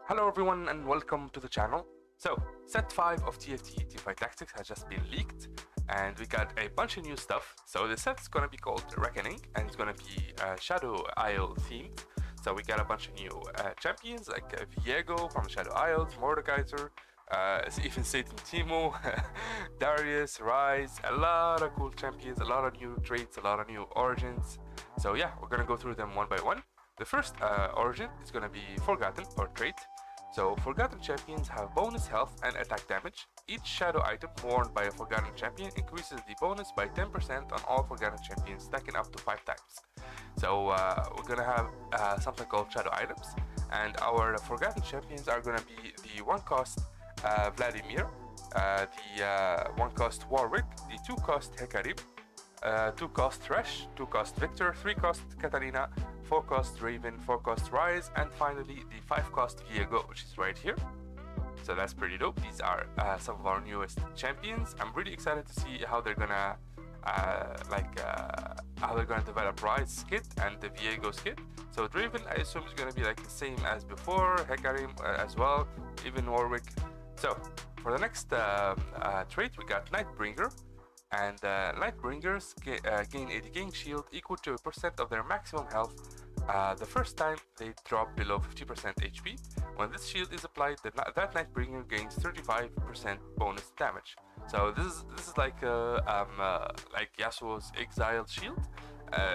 Hello everyone and welcome to the channel. So, set 5 of TFT, Teamfight Tactics, has just been leaked and we got a bunch of new stuff. So the set's gonna be called Reckoning and it's gonna be Shadow Isle themed. So we got a bunch of new champions like Viego from Shadow Isles, Mordekaiser, even Satan Timo, Darius, Rise, a lot of cool champions, a lot of new traits, a lot of new origins. So yeah, we're gonna go through them one by one. The first origin is gonna be Forgotten or trait. So Forgotten champions have bonus health and attack damage. Each shadow item worn by a Forgotten champion increases the bonus by 10% on all Forgotten champions, stacking up to 5 times. So we're gonna have something called shadow items, and our Forgotten champions are gonna be the 1-cost Vladimir, the 1-cost Warwick, the 2-cost Hecarim, 2-cost Thresh, 2-cost Victor, 3-cost Katarina, 4-cost Raven, 4-cost Rise, and finally the 5-cost Viego, which is right here. So that's pretty dope. These are some of our newest champions. I'm really excited to see how they're gonna develop Rise kit and the Viego's kit. So Raven, I assume, is gonna be like the same as before. Hecarim as well, even Warwick. So for the next trait, we got Nightbringer. And Nightbringers gain a decaying shield equal to a % of their maximum health the first time they drop below 50% HP. When this shield is applied, that Nightbringer gains 35% bonus damage. So this is like Yasuo's exiled shield.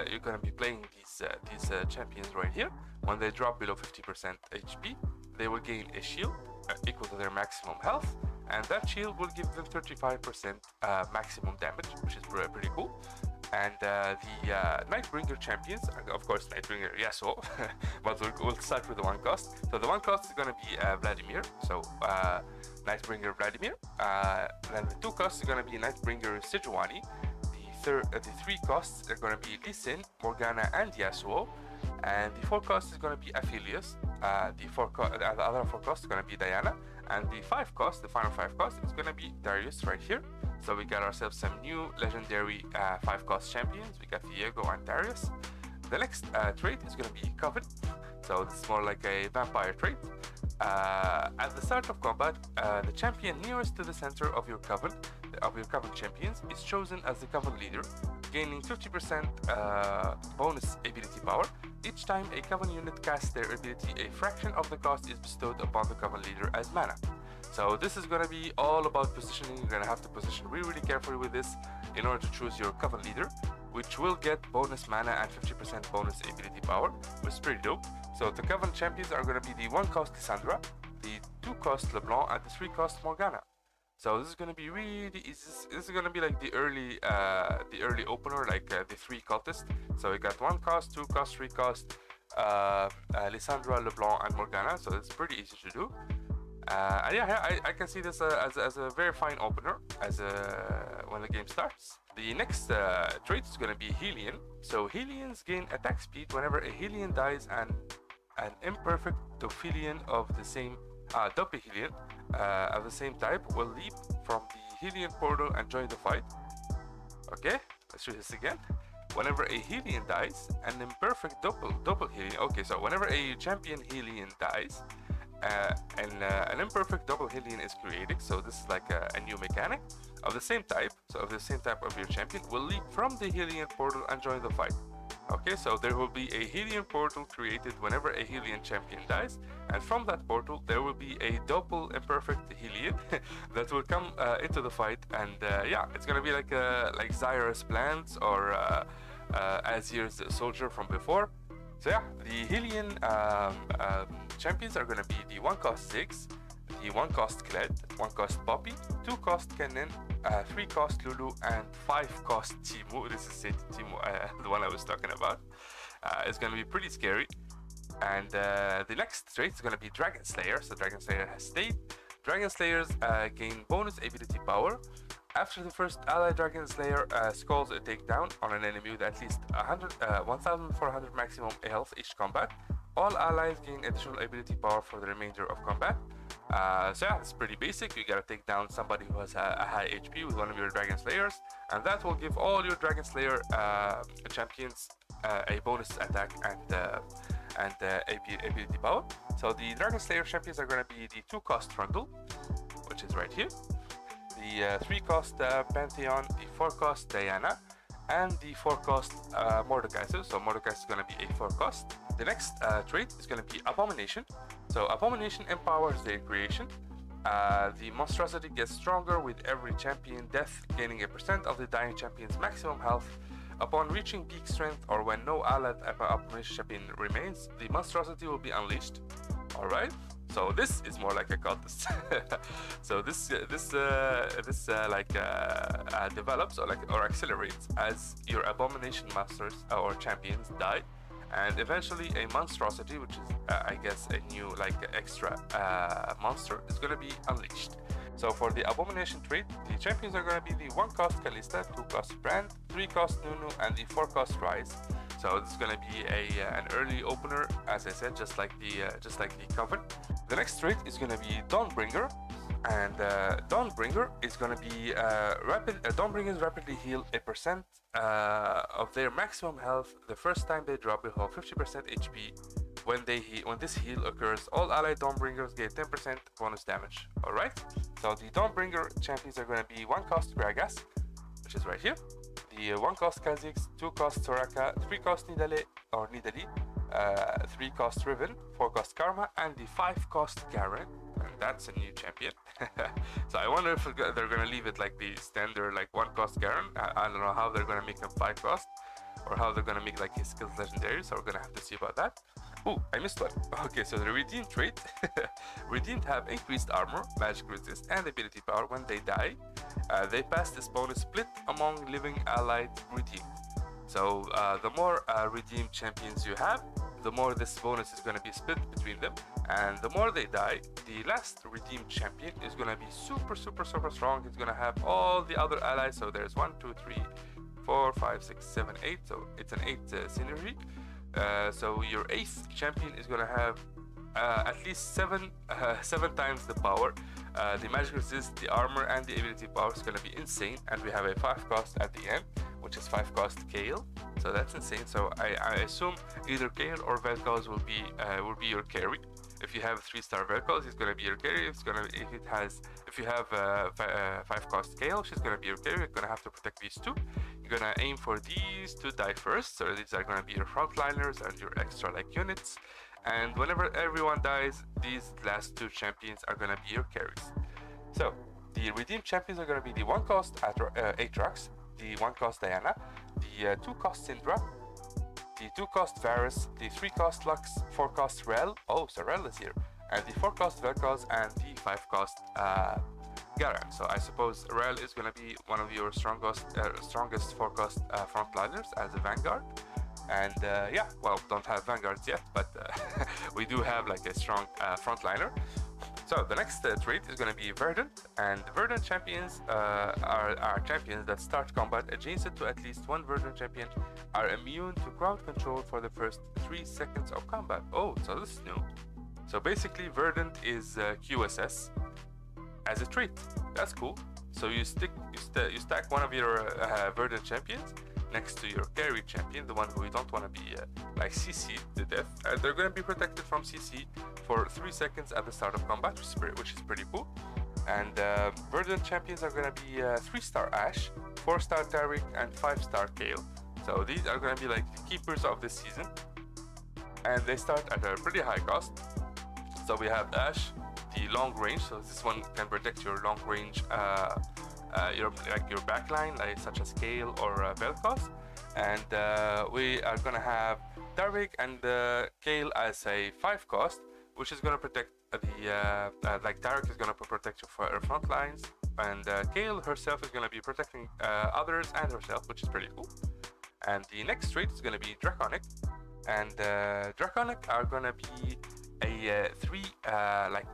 You're gonna be playing these champions right here. When they drop below 50% HP, they will gain a shield equal to their maximum health, and that shield will give them 35% maximum damage, which is pretty cool. And the Nightbringer champions, of course Nightbringer Yasuo, but we'll start with the 1-cost. So the 1-cost is going to be Vladimir, so Nightbringer Vladimir. Then the 2-cost is going to be Nightbringer Sejuani. The 3-costs are going to be Lee Sin, Morgana, and Yasuo. And the 4-cost is going to be Aphelios. The other 4-cost is going to be Diana. And the 5-cost, the final 5-cost, is going to be Darius right here. So we got ourselves some new legendary 5-cost champions. We got Viego and Darius. The next trait is going to be Coven. So this is more like a vampire trait. At the start of combat, the champion nearest to the center of your Coven champions is chosen as the Coven leader, gaining 50% bonus ability power. Each time a Coven unit casts their ability, a fraction of the cost is bestowed upon the Coven leader as mana. So this is going to be all about positioning. You're going to have to position really carefully with this in order to choose your Coven leader, which will get bonus mana and 50% bonus ability power, which is pretty dope. So the Coven champions are going to be the 1-cost Cassandra, the 2-cost LeBlanc, and the 3-cost Morgana. So this is going to be really easy. This is going to be like the early opener, like the 3 cultists. So we got 1-cost, 2-cost, 3-cost, Lissandra, LeBlanc, and Morgana. So it's pretty easy to do. And yeah, I can see this as a very fine opener when the game starts. The next trait is going to be Hellion. So Hellions gain attack speed whenever a Hellion dies, and an imperfect Dophelion of the same Doppelhelion of the same type will leap from the Hellion portal and join the fight. Okay, let's do this again. Whenever a Hellion dies, an imperfect Doppelhelion. Okay, so whenever a champion Hellion dies, an imperfect Doppelhelion is created. So this is like a new mechanic of the same type. So of the same type of your champion will leap from the Hellion portal and join the fight. Okay, so there will be a Hellion portal created whenever a Hellion champion dies, and from that portal there will be a Doppel imperfect Hellion that will come into the fight, and yeah, it's gonna be like Zyra's Plants or Azir's Soldier from before. So yeah, the Hellion champions are gonna be the 1-cost Ziggs, the 1-cost Kled, 1-cost Poppy, 2-cost Kennen, 3-cost Lulu, and 5-cost Timo. This is Satan Timo, the one I was talking about. It's gonna be pretty scary. And the next trait is gonna be Dragon Slayer. So Dragon Slayer has stayed. Dragon Slayers gain bonus ability power. After the first ally Dragon Slayer scalds a takedown on an enemy with at least 1,400 maximum health each combat, all allies gain additional ability power for the remainder of combat. So yeah, it's pretty basic. You gotta take down somebody who has a high HP with one of your Dragon Slayers, and that will give all your Dragon Slayer champions a bonus attack and ability power. So the Dragon Slayer champions are going to be the 2-cost Trundle, which is right here, the 3-cost Pantheon, the 4-cost Diana, and the 4-cost Mordekaiser. So Mordekaiser is going to be a 4-cost. The next trait is going to be Abomination. So Abomination empowers their creation. The monstrosity gets stronger with every champion death, gaining a % of the dying champion's maximum health. Upon reaching peak strength or when no allied Abomination champion remains, the monstrosity will be unleashed. Alright, so this is more like a cultist. So this develops or accelerates as your Abomination masters or champions die, and eventually a monstrosity, which is I guess a new extra monster, is going to be unleashed. So for the Abomination trait, the champions are going to be the 1-cost Kalista, 2-cost Brand, 3-cost Nunu, and the 4-cost Rise. So this is going to be an early opener, as I said, just like the Coven. The next trait is going to be Dawnbringer, and Dawnbringer is going to be Dawnbringers rapidly heal a % of their maximum health the first time they drop below 50% HP. When this heal occurs, all allied Dawnbringers get 10% bonus damage. Alright, so the Dawnbringer champions are going to be 1-cost Gragas, which is right here, the 1-cost Kha'Zix, 2-cost Soraka, 3-cost Nidalee, 3-cost Riven, 4-cost Karma, and the 5-cost Garen, and that's a new champion. So I wonder if they're going to leave it like the standard 1-cost Garen. I don't know how they're going to make him 5-cost, or how they're going to make his skills legendary, so we're going to have to see about that. Oh, I missed one. Okay, so the Redeemed trait. Redeemed have increased armor, magic resist, and ability power when they die. They pass this bonus split among living allied redeemed. So the more redeemed champions you have, the more this bonus is going to be split between them. And the more they die, the last redeemed champion is going to be super strong. It's going to have all the other allies. So there's 1, 2, 3, 4, 5, 6, 7, 8. So it's an 8 synergy. So your 8th champion is going to have at least 7 times the power. The magic resist, the armor, and the ability power is going to be insane. And we have a 5-cost at the end, which is 5-cost Kale. So that's insane. So I assume either Kale or Vel'Koz will be your carry. If you have 3-star Vel'Koz, he's going to be your carry. If you have 5-cost Kale, she's going to be your carry. You're going to have to protect these two. You're going to aim for these to die first. So these are going to be your frontliners and your extra units. And whenever everyone dies, these last 2 champions are going to be your carries. So the redeemed champions are going to be the 1-cost Aatrox, the 1-cost Diana, the 2-cost Syndra, the 2-cost Varus, the 3-cost Lux, 4-cost Rel, oh, so Rel is here, and the 4-cost Vel'Koz, and the 5-cost Garen. So I suppose Rel is going to be one of your strongest 4-cost frontliners as a Vanguard. And yeah, well, don't have Vanguards yet, but we do have a strong frontliner. So the next trait is going to be Verdant, and Verdant champions are champions that start combat adjacent to at least one Verdant champion, are immune to crowd control for the first 3 seconds of combat. Oh, so this is new. So basically Verdant is QSS as a trait. That's cool. So you stack one of your Verdant champions next to your carry champion, the one who you don't want to be CC'd to death, and they're going to be protected from CC for 3 seconds at the start of combat, which is pretty cool. And Verdant champions are going to be 3-star Ashe, 4-star Taric, and 5-star Kale. So these are going to be the keepers of this season, and they start at a pretty high cost. So we have Ashe, the long range, so this one can protect your long range your backline, such as Kale or Vel'Koz. And we are gonna have Taric and Kale as a 5-cost, which is gonna protect the Taric is gonna protect your front lines, and Kale herself is gonna be protecting others and herself, which is pretty cool. And the next trait is gonna be Draconic, and Draconic are gonna be a 3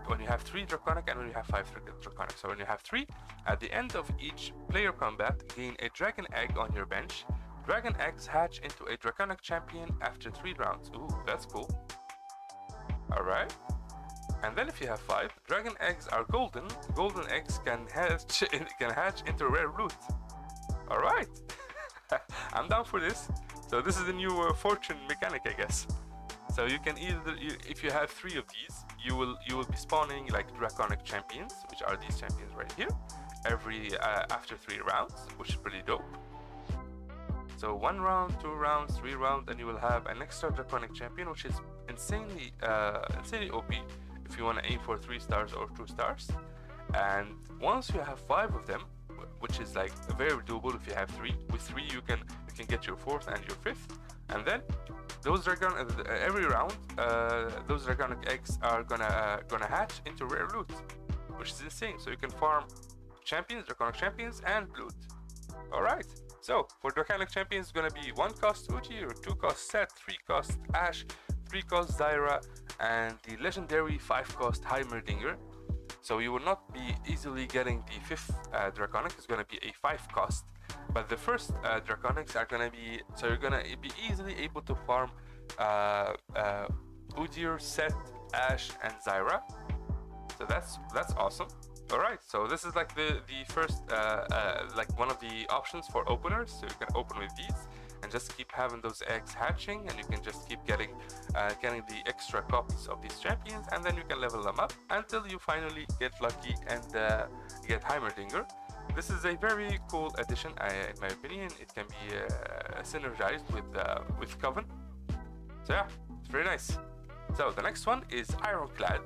when you have 3 Draconic and when you have 5 Draconic. So when you have 3, at the end of each player combat, gain a Dragon Egg on your bench. Dragon Eggs hatch into a Draconic champion after 3 rounds. Ooh, that's cool. Alright. And then if you have 5, Dragon Eggs are golden. Golden eggs can hatch into rare loot. Alright. I'm down for this. So this is the new fortune mechanic, I guess. So you can either, if you have 3 of these, you will be spawning like draconic champions, which are these champions right here, every after 3 rounds, which is pretty dope. So 1 round, 2 rounds, 3 rounds, and you will have an extra draconic champion, which is insanely OP if you want to aim for 3 stars or 2 stars. And once you have 5 of them, which is like very doable if you have 3. With 3 you can get your 4th and your 5th, and then those every round those draconic eggs are gonna hatch into rare loot, which is insane. So you can farm champions, draconic champions, and loot. All right. So for draconic champions, it's gonna be 1 cost Uji, or 2 cost Set, 3 cost Ash, 3 cost Zyra, and the legendary 5 cost Heimerdinger. So you will not be easily getting the 5th draconic. It's gonna be a 5 cost, but the first draconics are gonna be, so you're gonna be easily able to farm Udyr, Set, Ash, and Zyra. So that's awesome. All right, so this is like the first like one of the options for openers. So you can open with these and just keep having those eggs hatching, and you can just keep getting the extra copies of these champions, and then you can level them up until you finally get lucky and get Heimerdinger. This is a very cool addition, in my opinion. It can be synergized with Coven. So yeah, it's very nice. So the next one is Ironclad.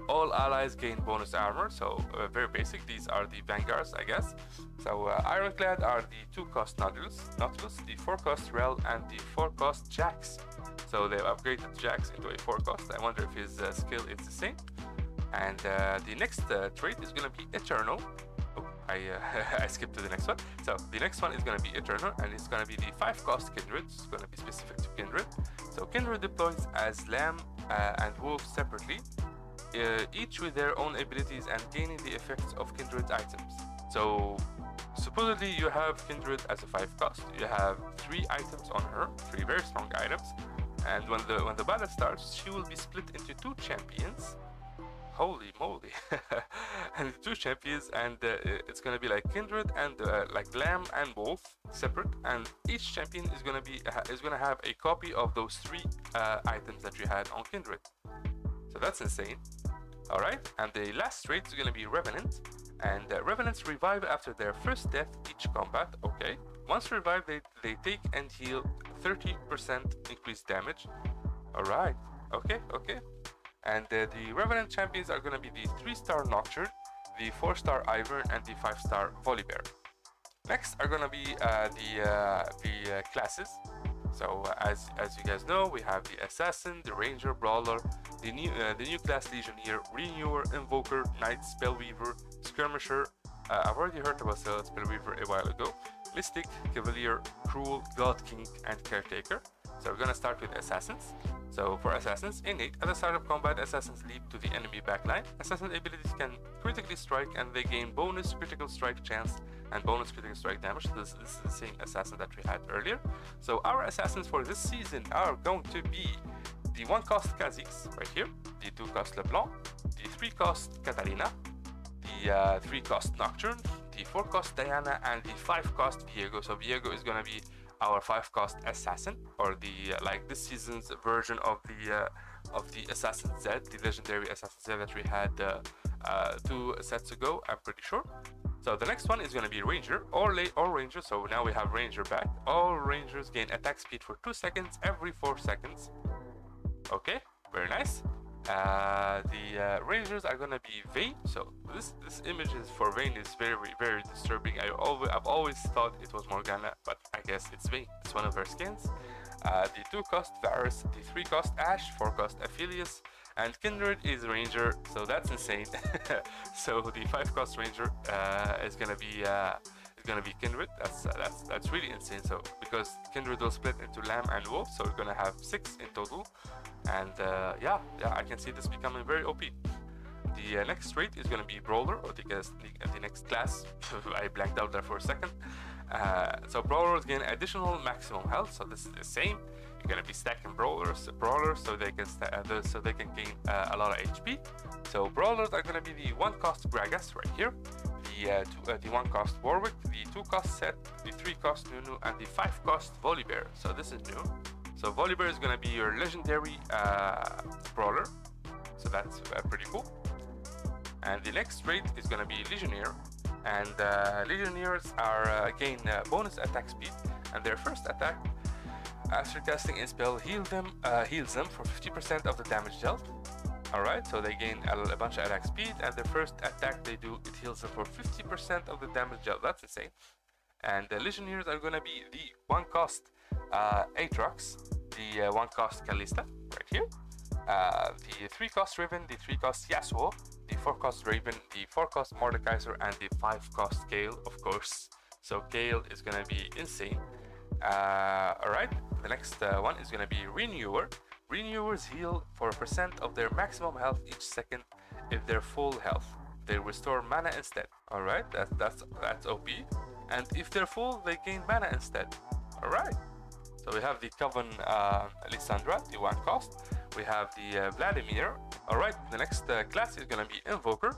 All allies gain bonus armor, so very basic. These are the vanguards, I guess. So Ironclad are the 2 cost Nautilus, the 4 cost Rel, and the 4 cost Jax. So they've upgraded Jax into a 4 cost. I wonder if his skill is the same. And the next trait is going to be Eternal. Oh, I skipped to the next one. So the next one is going to be Eternal, and it's going to be the 5 cost Kindred. It's going to be specific to Kindred. So Kindred deploys as Lamb and Wolf separately, each with their own abilities and gaining the effects of Kindred's items. So supposedly you have Kindred as a 5 cost. You have 3 items on her, 3 very strong items, and when the battle starts, she will be split into 2 champions. Holy moly! And 2 champions, and it's gonna be like Kindred and like Lamb and Wolf separate, and each champion is gonna have a copy of those 3 items that you had on Kindred. So that's insane. Alright, and the last trait is going to be Revenant, and Revenants revive after their first death each combat. Okay, once revived, they take and heal 30% increased damage. Alright, okay. And the Revenant champions are going to be the 3-star Nocturne, the 4-star Ivern, and the 5-star Volibear. Next are going to be the classes. So as you guys know, we have the Assassin, the Ranger, Brawler, the new class Legionnaire, Renewer, Invoker, Knight, Spellweaver, Skirmisher. I've already heard about Spellweaver a while ago. Mystic, Cavalier, Cruel, God King, and Caretaker. So we're gonna start with Assassins. So for Assassins, innate, at the start of combat, Assassins leap to the enemy backline. Assassin abilities can critically strike, and they gain bonus critical strike chance and bonus critical strike damage. This is the same Assassin that we had earlier. So our Assassins for this season are going to be the 1 cost Kha'Zix right here, the 2 cost LeBlanc, the 3 cost Catalina, the 3 cost Nocturne, the 4 cost Diana, and the 5 cost Viego. So Viego is gonna be our 5 cost Assassin, or the like this season's version of the Assassin Z, the legendary Assassin Z that we had 2 sets ago, I'm pretty sure. So the next one is going to be Ranger, all Rangers. So now we have Ranger back. All Rangers gain attack speed for 2 seconds every 4 seconds. Okay, very nice. The Rangers are gonna be Vayne. So this image is for Vayne is very disturbing. I've always thought it was Morgana, but I guess it's Vayne. It's one of her skins. The 2 cost Varus, the 3 cost Ash, 4 cost Aphelios, and Kindred is Ranger. So that's insane. So the 5 cost Ranger is gonna be Kindred. That's really insane. So because Kindred will split into Lamb and Wolf, so we're gonna have 6 in total. And yeah, I can see this becoming very OP. The next trait is going to be Brawler, or the next class. I blanked out there for a second. So Brawlers gain additional maximum health. So this is the same. You're going to be stacking Brawlers, so they can gain a lot of HP. So Brawlers are going to be the 1 cost Gragas right here, the 1 cost Warwick, the 2 cost Set, the 3 cost Nunu, and the 5 cost Volibear. So this is new. So Volibear is gonna be your legendary brawler, so that's pretty cool. And the next trait is gonna be Legionnaire, and Legionnaires are gain bonus attack speed, and their first attack after casting a spell heals them for 50% of the damage dealt. Alright, so they gain a bunch of attack speed, and the first attack they do, it heals them for 50% of the damage dealt. That's insane. And the Legionnaires are gonna be the 1-cost Aatrox, the 1-cost Kalista, right here, the 3-cost Raven, the 3-cost Yasuo, the 4-cost Raven, the 4-cost Mordekaiser, and the 5-cost Gale, of course. So Gale is gonna be insane. Alright, the next one is gonna be Renewer. Renewers heal for 1% of their maximum health each second if they're full health. They restore mana instead. Alright, that's OP. And if they're full, they gain mana instead. Alright. So we have the Coven Lissandra, the 1-cost. We have the Vladimir. Alright, the next class is gonna be Invoker.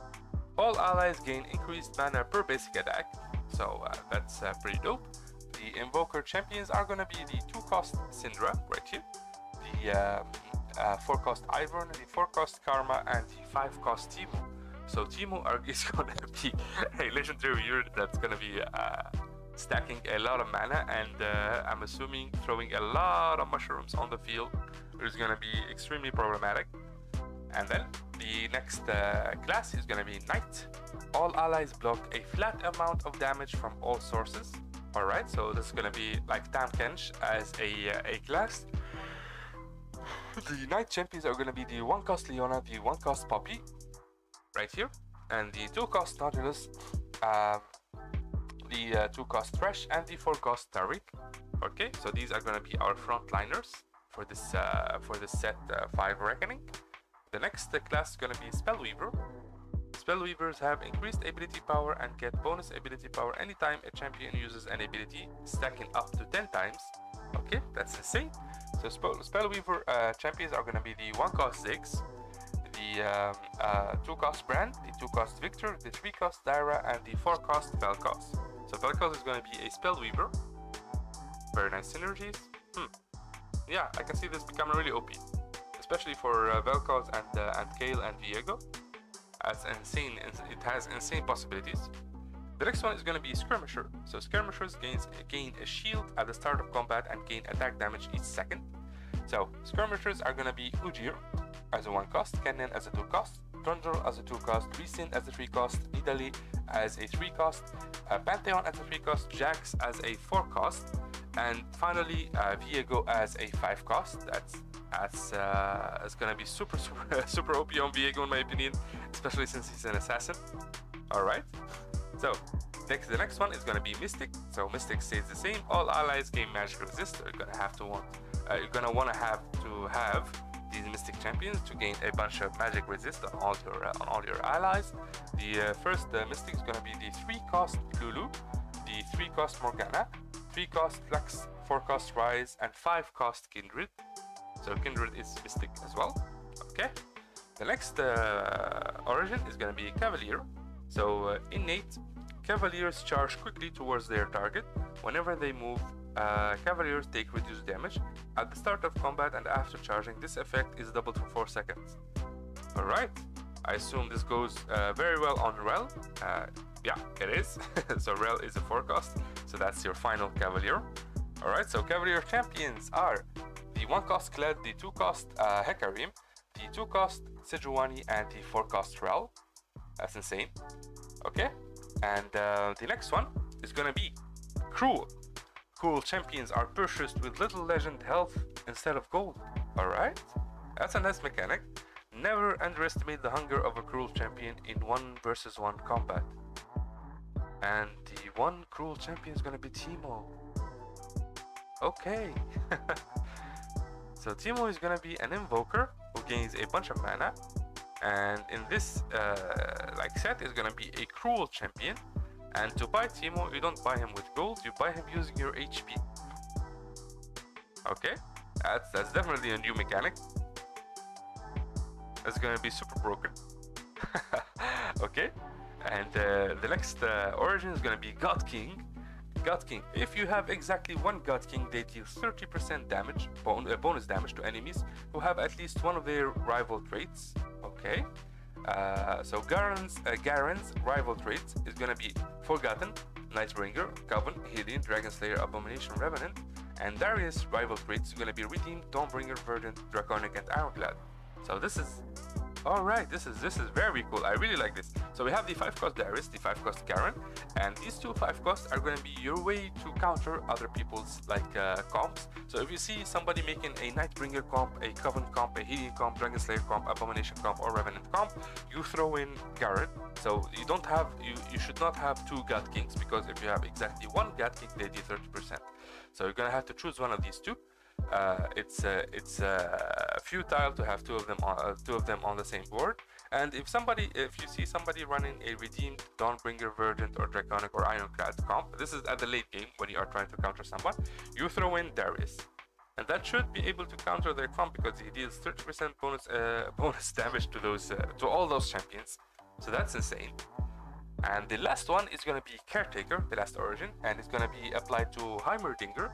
All allies gain increased mana per basic attack. So that's pretty dope. The Invoker champions are gonna be the 2-cost Syndra, right here. The 4-cost Ivern, the 4-cost Karma, and the 5-cost Teemo. So Teemo is gonna be a legendary unit that's gonna be stacking a lot of mana, and I'm assuming throwing a lot of mushrooms on the field is gonna be extremely problematic. And then the next class is gonna be Knight. All allies block a flat amount of damage from all sources. Alright, so this is gonna be like Tam Kench as a class. The Knight champions are gonna be the 1-cost Leona, the 1-cost Poppy, right here, and the 2-cost Nautilus, the 2-cost Thresh, and the 4-cost Tariq. Okay, so these are gonna be our frontliners for this set 5 Reckoning. The next class is gonna be Spellweaver. Spellweavers have increased ability power and get bonus ability power anytime a champion uses an ability, stacking up to 10 times. Okay, that's insane. So Spellweaver champions are gonna be the 1-cost Ziggs, the 2-cost Brand, the 2-cost Victor, the 3-cost Dyra, and the 4-cost Vel'Koz. So Vel'Koz is gonna be a Spellweaver. Very nice synergies. Yeah, I can see this becoming really OP, especially for Vel'Koz and Gale and Viego. That's insane. It has insane possibilities. The next one is going to be Skirmisher. So Skirmishers gain a shield at the start of combat and gain attack damage each second. So Skirmishers are going to be Ujir as a 1-cost, Kennen as a 2-cost, Drundle as a 2-cost, Rhysand as a 3-cost, Nidalee as a 3-cost, Pantheon as a 3-cost, Jax as a 4-cost, and finally Viego as a 5-cost. That's gonna be super OP on Viego in my opinion, especially since he's an assassin. Alright, so the next one is gonna be Mystic. So Mystic stays the same. All allies gain magic resist. You're gonna want to have these Mystic champions to gain a bunch of magic resist on all your allies. The first Mystic is gonna be the 3-cost Lulu, the 3-cost Morgana, 3-cost Lux, 4-cost Rise, and 5-cost Kindred. So Kindred is Mystic as well. Okay. The next origin is gonna be Cavalier. So innate, Cavaliers charge quickly towards their target. Whenever they move, Cavaliers take reduced damage. At the start of combat and after charging, this effect is doubled for 4 seconds. Alright, I assume this goes very well on Rel. Yeah, it is. So Rel is a 4-cost, so that's your final Cavalier. Alright, so Cavalier champions are the 1-cost Kled, the 2-cost Hecarim, the 2-cost Sejuani, and the 4-cost Rel. That's insane. Okay, and the next one is gonna be Cruel. Cruel champions are purchased with little legend health instead of gold. Alright, that's a nice mechanic. Never underestimate the hunger of a Cruel champion in 1 versus 1 combat. And the one Cruel champion is gonna be Teemo. Okay. So Teemo is gonna be an invoker who gains a bunch of mana, and in this set is gonna be a Cruel champion. And to buy Teemo, you don't buy him with gold, you buy him using your HP. Okay, that's definitely a new mechanic. It's gonna be super broken. Okay, and the next origin is gonna be God King. God King. If you have exactly one God King, they deal 30% damage, bonus damage to enemies who have at least one of their rival traits. Okay. So Garen's rival traits is gonna be Forgotten, Nightbringer, Coven, Healing, Dragon Slayer, Abomination, Revenant, and Darius' rival traits is gonna be Redeemed, Dawnbringer, Verdant, Draconic, and Ironclad. So this is alright. This is very cool. I really like this. So we have the 5-cost Darius, the 5-cost Garen, and these two 5-costs are going to be your way to counter other people's like comps. So if you see somebody making a Nightbringer comp, a Coven comp, a Healing comp, Dragon Slayer comp, Abomination comp, or Revenant comp, you throw in Garen. So you don't have you should not have two God Kings, because if you have exactly one God King, they do 30%. So you're gonna have to choose one of these two. It's futile to have two of them on the same board. And if you see somebody running a Redeemed, Dawnbringer, Verdant, or Draconic, or Ironclad comp, this is at the late game when you are trying to counter someone, you throw in Darius, and that should be able to counter their comp, because he deals 30% bonus damage to those to all those champions. So that's insane. And the last one is going to be Caretaker, the last origin, and it's going to be applied to Heimerdinger.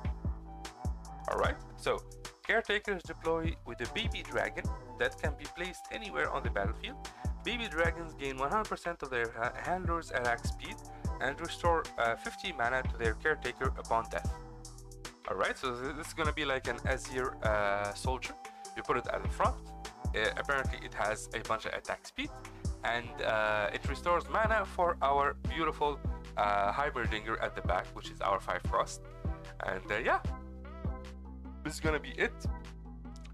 Alright, so Caretakers deploy with a baby dragon that can be placed anywhere on the battlefield. Baby dragons gain 100% of their handler's attack speed and restore 50 mana to their caretaker upon death. Alright, so this is gonna be like an Azir soldier. You put it at the front. Apparently it has a bunch of attack speed, and it restores mana for our beautiful Heimerdinger at the back, which is our 5-cost. And yeah, this is gonna be it.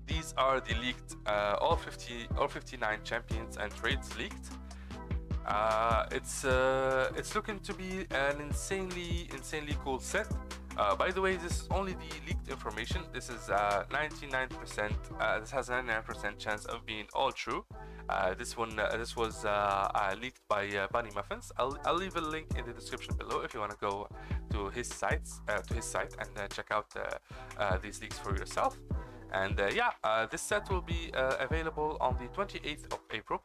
These are the leaked, all 59 champions and traits leaked. It's looking to be an insanely cool set. By the way, this is only the leaked information. This is 99%. This has a 99% chance of being all true. This was leaked by Bunny Muffins. I'll leave a link in the description below if you want to go to his site and check out these leaks for yourself. And yeah, this set will be available on the 28th of April,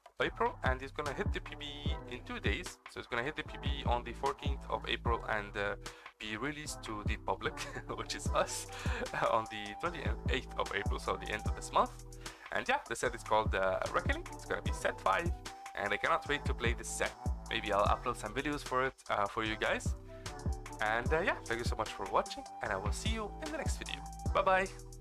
and it's gonna hit the PBE in 2 days. So it's gonna hit the PBE on the 14th of April and be released to the public, which is us, on the 28th of April, so the end of this month. And yeah, the set is called Reckoning. It's gonna be set 5, and I cannot wait to play this set. Maybe I'll upload some videos for it for you guys. And yeah, thank you so much for watching, and I will see you in the next video. Bye bye.